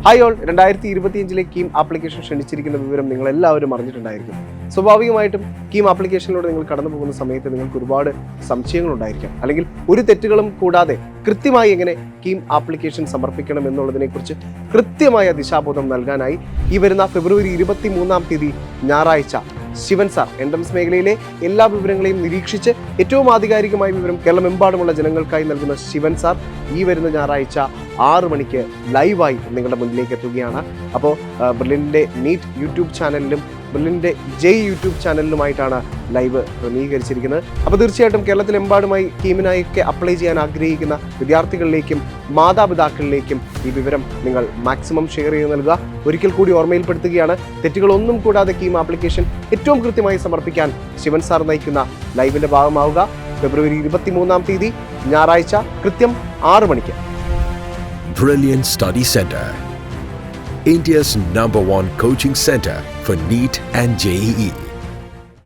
Hi all, 2025 KEAM application ക്ഷണിച്ചിരിക്കുന്ന വിവരം നിങ്ങൾ എല്ലാവരും അറിഞ്ഞിട്ടുണ്ടായിരിക്കും. സ്വാഭാവികമായിട്ടും KEAM ആപ്ലിക്കേഷനിലൂടെ നിങ്ങൾ കടന്നു പോകുന്ന സമയത്ത് നിങ്ങൾക്ക് ഒരുപാട് സംശയങ്ങളുണ്ടായിരിക്കാം, അല്ലെങ്കിൽ ഒരു തെറ്റുകളും കൂടാതെ കൃത്യമായി എങ്ങനെ KEAM ആപ്ലിക്കേഷൻ സമർപ്പിക്കണം എന്നുള്ളതിനെക്കുറിച്ച് കൃത്യമായ ദിശാബോധം നൽകാനായി ഈ വരുന്ന ഫെബ്രുവരി 23 ഞായറാഴ്ച ശിവൻ സാർ എൻട്രൻസ് മേഖലയിലെ എല്ലാ വിവരങ്ങളെയും നിരീക്ഷിച്ച് ഏറ്റവും ആധികാരികമായ വിവരം കേരളമെമ്പാടുമുള്ള ജനങ്ങൾക്കായി നൽകുന്ന ശിവൻ സാർ ഈ വരുന്ന ഞായറാഴ്ച 6 മണിക്ക് ലൈവായി നിങ്ങളുടെ മുന്നിലേക്ക് എത്തുകയാണ്. അപ്പോൾ ബ്രില്യൻ്റെ നീറ്റ് യൂട്യൂബ് ചാനലിലും ബ്രില്യൻ്റെ ജയ് യൂട്യൂബ് ചാനലിലുമായിട്ടാണ് ലൈവ് ക്രമീകരിച്ചിരിക്കുന്നത്. അപ്പോൾ തീർച്ചയായിട്ടും കേരളത്തിലെമ്പാടുമായി KEAMനായൊക്കെ അപ്ലൈ ചെയ്യാൻ ആഗ്രഹിക്കുന്ന വിദ്യാർത്ഥികളിലേക്കും മാതാപിതാക്കളിലേക്കും ഈ വിവരം നിങ്ങൾ മാക്സിമം ഷെയർ ചെയ്ത് നൽകുക. ഒരിക്കൽ കൂടി ഓർമ്മയിൽപ്പെടുത്തുകയാണ്, തെറ്റുകളൊന്നും കൂടാതെ KEAM ആപ്ലിക്കേഷൻ ഏറ്റവും കൃത്യമായി സമർപ്പിക്കാൻ ശിവൻ സാർ നയിക്കുന്ന ലൈവിൻ്റെ ഭാഗമാവുക. ഫെബ്രുവരി 23 ഞായറാഴ്ച കൃത്യം 6 മണിക്ക്. Brilliant Study Center, India's #1 coaching center for NEET and JEE.